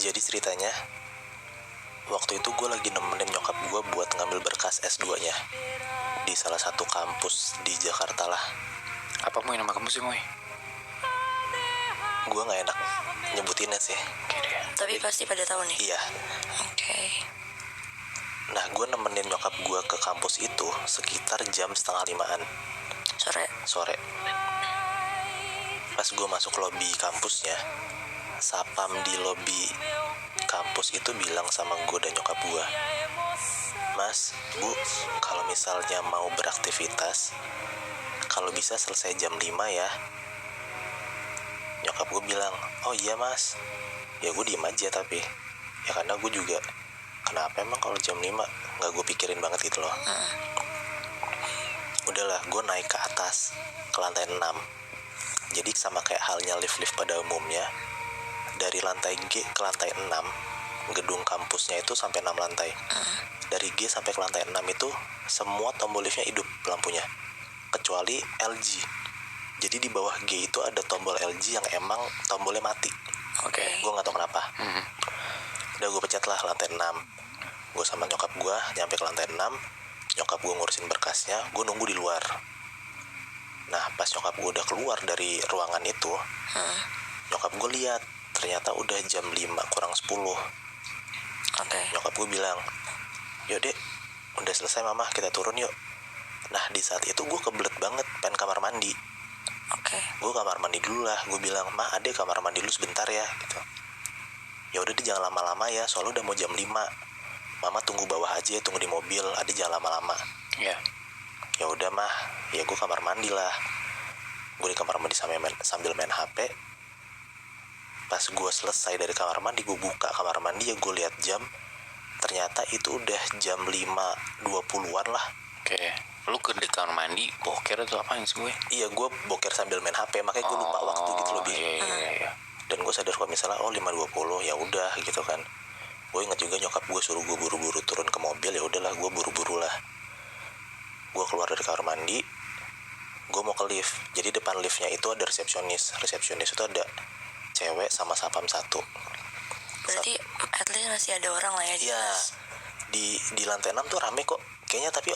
Jadi ceritanya, waktu itu gue lagi nemenin nyokap gue buat ngambil berkas S2-nya di salah satu kampus di Jakarta lah. Apa Moy, nama kamu sih Moy? Gue gak enak nyebutinnya sih. Oke deh. Tapi pasti pada tahu nih. Iya. Oke. Nah, gue nemenin nyokap gue ke kampus itu sekitar jam 4:30 sore. Pas gue masuk lobi kampusnya, sapam di lobi kampus itu bilang sama gue dan nyokap gue, "Mas, Bu, kalau misalnya mau beraktivitas, kalau bisa selesai jam 5 ya." Nyokap gue bilang, "Oh iya mas." Ya gue diem aja tapi ya karena gue juga kenapa emang kalau jam 5 gak gue pikirin banget gitu loh. Udahlah, gue naik ke atas ke lantai 6. Jadi sama kayak halnya lift-lift pada umumnya, dari lantai G ke lantai 6, gedung kampusnya itu sampai 6 lantai. Dari G sampai ke lantai 6 itu semua tombol liftnya hidup lampunya, kecuali LG. Jadi di bawah G itu ada tombol LG yang emang tombolnya mati. Oke. Gue gak tau kenapa. Udah gue pencet lah lantai 6. Gue sama nyokap gue nyampe ke lantai 6. Nyokap gue ngurusin berkasnya, gue nunggu di luar. Nah pas nyokap gue udah keluar dari ruangan itu, nyokap gue lihat ternyata udah jam 5 kurang 10. Oke. Nyokap gue bilang, "Yuk dek, udah selesai mama, kita turun yuk." Nah di saat itu gue kebelet banget pengen kamar mandi. Oke. Gue kamar mandi dulu lah. Gue bilang, "Ma, adek kamar mandi dulu sebentar ya," gitu. "Ya udah deh, jangan lama-lama ya, soalnya udah mau jam 5. Mama tunggu bawah aja, tunggu di mobil, adek jangan lama-lama." Iya. Ya udah mah, ya gue kamar mandi lah. Gue di kamar mandi sambil main HP. Pas gue selesai dari kamar mandi, gue buka kamar mandi, ya gue lihat jam. Ternyata itu udah jam 5:20-an lah. Oke. Lu ke di kamar mandi boker atau apaan sih gue? Iya, gue boker sambil main HP, makanya gue lupa waktu gitu loh, Bi. Iya. Dan gue sadar kalau misalnya 5:20, ya udah gitu kan. Gue inget juga nyokap gue suruh gue buru-buru turun ke mobil, ya udahlah gue buru-buru lah. Gue keluar dari kamar mandi, gue mau ke lift. Jadi depan liftnya itu ada resepsionis itu ada cewek sama sapam satu. Berarti at least masih ada orang lah ya di Iya, atas. di lantai 6 tuh rame kok kayaknya, tapi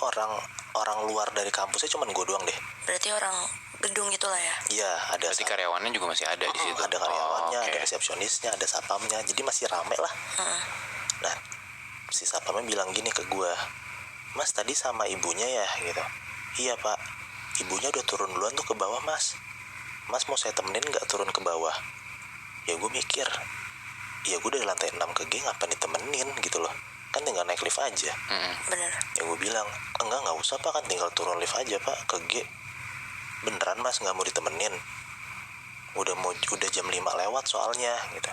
orang luar dari kampusnya cuman gue doang deh. Berarti orang gedung itulah ya. Iya, ada Berarti karyawannya juga masih ada di situ. ada karyawannya, Oke. ada resepsionisnya, ada sapamnya, jadi masih rame lah. Nah si sapamnya bilang gini ke gue, "Mas, tadi sama ibunya ya?" gitu. "Iya pak, ibunya udah turun duluan tuh ke bawah mas. Mas mau saya temenin gak turun ke bawah?" Ya gue mikir, ya gue dari lantai 6 ke G ngapain ditemenin gitu loh, kan tinggal naik lift aja. Bener. Ya gue bilang, enggak usah pak, kan tinggal turun lift aja pak ke G." "Beneran mas gak mau ditemenin? Udah jam 5 lewat soalnya," gitu.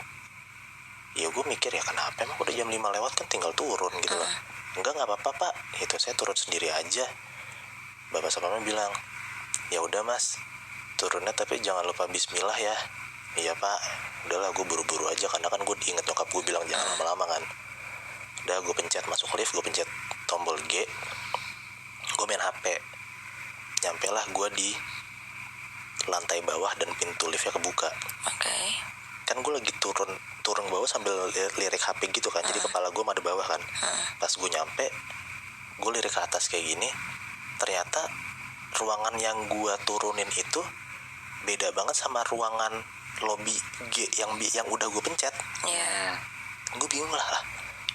Ya gue mikir, ya kenapa emang udah jam 5 lewat, kan tinggal turun gitu loh. "Enggak apa-apa pak, itu saya turun sendiri aja." Bapak sapamnya bilang, "Ya udah mas, turunnya tapi jangan lupa bismillah ya." "Iya pak." Udahlah, gue buru-buru aja karena kan gue inget nyokap gue bilang jangan lama-lama kan. Udah, gue pencet masuk lift, gue pencet tombol G, gue main HP. Nyampe lah gue di lantai bawah dan pintu liftnya kebuka. Oke. Kan gue lagi turun bawah sambil lirik HP gitu kan, jadi kepala gue ada bawah kan. Pas gue nyampe, gue lirik ke atas kayak gini, ternyata ruangan yang gue turunin itu beda banget sama ruangan lobby G yang udah gue pencet. Iya. Gue bingung lah,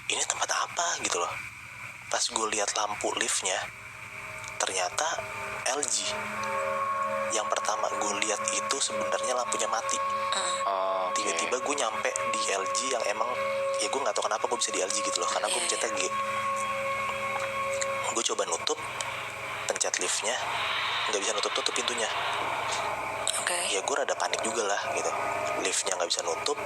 ini tempat apa gitu loh. Pas gue lihat lampu liftnya, ternyata LG. Yang pertama gue lihat itu sebenarnya lampunya mati. Oke. Tiba-tiba gue nyampe di LG yang emang, ya gue nggak tahu kenapa gue bisa di LG gitu loh, karena gue pencetnya G. Gue coba nutup, pencet liftnya, nggak bisa nutup pintunya. Oke. Ya gue rada panik juga lah gitu, liftnya nggak bisa nutup.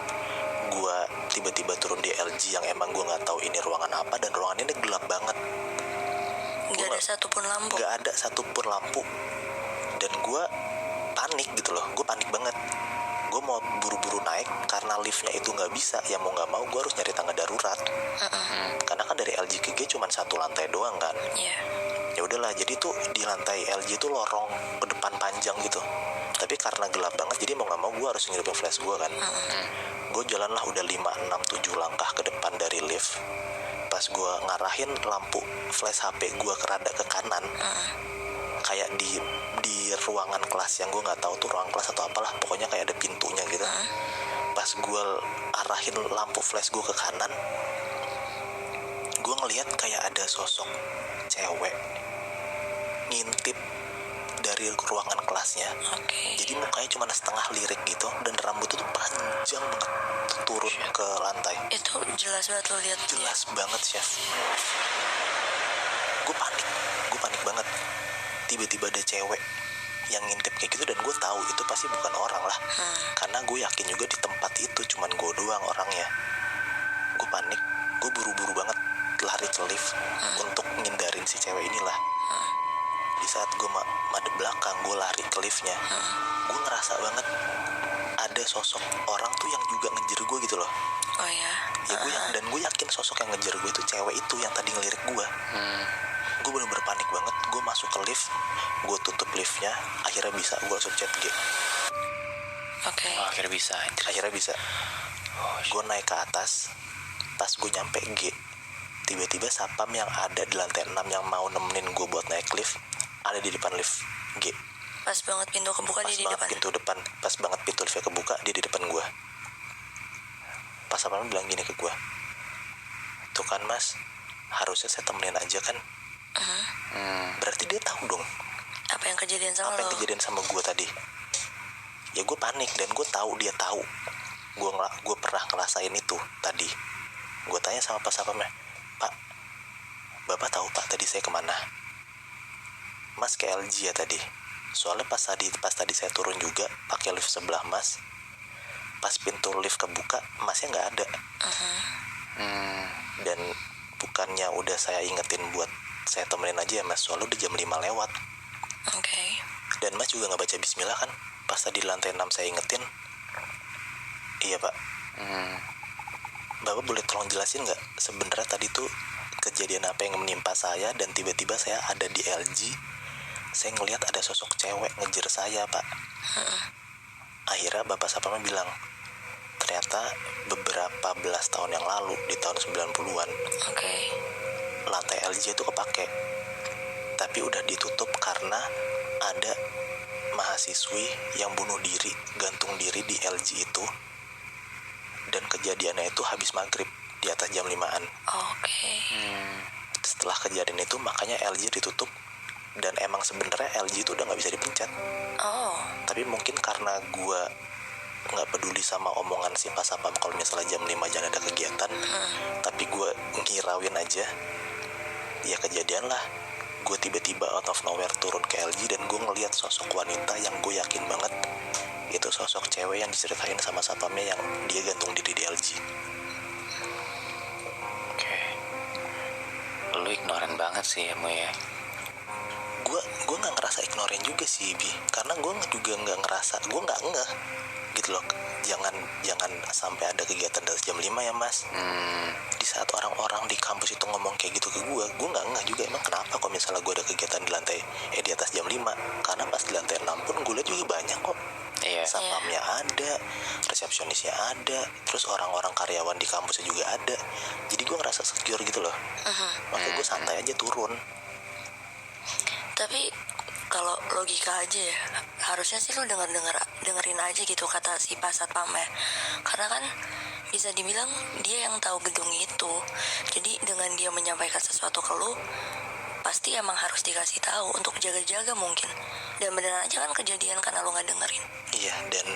Gue tiba-tiba turun di LG yang emang gue nggak tahu ini ruangan apa, dan ruangan ini gelap banget. Nggak ada satupun lampu. Nggak ada satupun lampu. Dan gue panik gitu loh, gue panik banget. Gue mau buru-buru naik karena liftnya itu nggak bisa, ya mau nggak mau gue harus nyari tangga darurat. Karena kan dari LG ke G cuma satu lantai doang kan. Iya. Ya udahlah, jadi tuh di lantai LG itu lorong ke depan panjang gitu. Tapi karena gelap banget, jadi mau gak mau gue harus ngidupin flash gue kan. Gue jalan lah udah 5, 6, 7 langkah ke depan dari lift. Pas gue ngarahin lampu flash HP gue ke rada ke kanan, kayak di ruangan kelas yang gue nggak tahu tuh ruang kelas atau apalah, pokoknya kayak ada pintunya gitu. Pas gue arahin lampu flash gue ke kanan, gue ngelihat kayak ada sosok cewek ngintip dari ruangan kelasnya. Jadi mukanya cuma setengah lirik gitu, dan rambutnya tuh panjang banget turun ke lantai. Itu jelas banget lo lihat. Jelas banget, Chef. Gue panik banget. Tiba-tiba ada cewek yang ngintip kayak gitu, dan gue tahu itu pasti bukan orang lah. Karena gue yakin juga di tempat itu cuman gue doang orangnya. Gue panik, gue buru-buru banget lari ke lift untuk ngindarin si cewek inilah. Di saat gue madep belakang, gue lari ke liftnya, gue ngerasa banget ada sosok orang tuh yang juga ngejar gue gitu loh. Oh ya. Dan gue yakin sosok yang ngejar gue itu cewek itu yang tadi ngelirik gue. Gue bener-bener panik banget. Gue masuk ke lift, gue tutup liftnya, akhirnya bisa gue langsung chat G. Akhirnya bisa. Gue naik ke atas. Pas gue nyampe G, tiba-tiba satpam yang ada di lantai 6 yang mau nemenin gue buat naik lift ada di depan lift G. Pas banget pintu kebuka, dia di depan. Pas banget pintu liftnya kebuka, dia di depan gue. Pas satpam bilang gini ke gue, tuh kan mas, harusnya saya temenin aja kan. Berarti dia tahu dong Apa yang kejadian sama apa yang lo? kejadian sama gue tadi. Ya gue panik, dan gue tahu dia tahu gue pernah ngerasain itu tadi. Gue tanya sama pas satpamnya, Pak, Bapak tahu Pak tadi saya kemana? Mas ke LG ya tadi. Soalnya pas tadi saya turun juga pakai lift sebelah mas. Pas pintu lift kebuka, masnya nggak ada. Dan bukannya udah saya ingetin buat saya temenin aja ya mas, soalnya udah jam 5 lewat. Dan mas juga nggak baca bismillah kan pas tadi lantai 6 saya ingetin. Iya pak. Bapak boleh tolong jelasin nggak sebenarnya tadi tuh kejadian apa yang menimpa saya, dan tiba-tiba saya ada di LG, saya ngelihat ada sosok cewek ngejar saya pak. Akhirnya bapak satpamnya bilang, ternyata beberapa belas tahun yang lalu di tahun 90-an lantai LG itu kepake, tapi udah ditutup karena ada mahasiswi yang bunuh diri, gantung diri di LG itu. Dan kejadiannya itu habis maghrib di atas jam 5-an. Setelah kejadian itu makanya LG ditutup. Dan emang sebenarnya LG itu udah nggak bisa dipencet. Tapi mungkin karena gue nggak peduli sama omongan si Pak Sapam kalau misalnya jam 5 jangan ada kegiatan, tapi gue ngirauin aja. Ya kejadian lah, gue tiba-tiba out of nowhere turun ke LG, dan gue ngeliat sosok wanita yang gue yakin banget itu sosok cewek yang diceritain sama satpamnya yang dia gantung diri di LG. Lu ignoran banget sih ya, Mu ya. Gue nggak ngerasa ignoran juga sih Bi, karena gue juga nggak ngerasa, gue nggak ngeh gitu loh. Jangan sampai ada kegiatan dari jam 5 ya mas. Di saat orang-orang di kampus itu ngomong kayak gitu ke gue nggak ngeh juga. Emang kenapa kalau misalnya gue ada kegiatan di lantai di atas jam 5? Karena pas di lantai 6 pun gue liat juga banyak kok. Satpamnya ada, resepsionisnya ada, terus orang-orang karyawan di kampusnya juga ada. Jadi gue ngerasa secure gitu loh. Makanya gue santai aja turun. Tapi kalau logika aja ya, harusnya sih lu dengerin aja gitu kata si Pak Satpamnya. Karena kan bisa dibilang dia yang tahu gedung itu. Jadi dengan dia menyampaikan sesuatu ke lu, pasti emang harus dikasih tahu untuk jaga-jaga mungkin. Dan beneran aja kan kejadian karena lu nggak dengerin. Iya, dan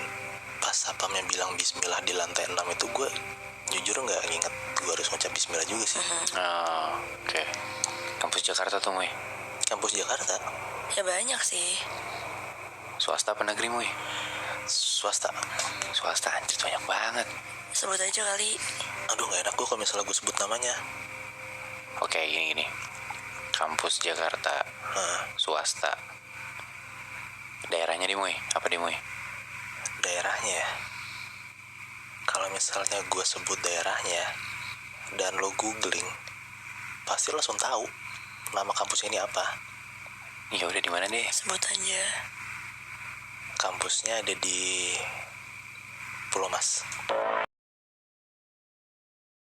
pas satpamnya bilang bismillah di lantai 6 itu, gue jujur nggak inget gue harus ngucap bismillah juga sih. Kampus Jakarta tuh, Mu. Kampus Jakarta? Ya banyak sih. Swasta apa negeri, Mu? Swasta. Swasta, anjir banyak banget. Sebut aja kali. Aduh nggak enak gue kalau misalnya gue sebut namanya. Oke, gini. Kampus Jakarta, swasta. Daerahnya di Mu? Apa di Mu? Daerahnya, kalau misalnya gue sebut daerahnya dan lo googling, pasti langsung tahu nama kampus ini apa. Ya udah, di mana deh? Sebut aja. kampusnya ada di Pulau Mas.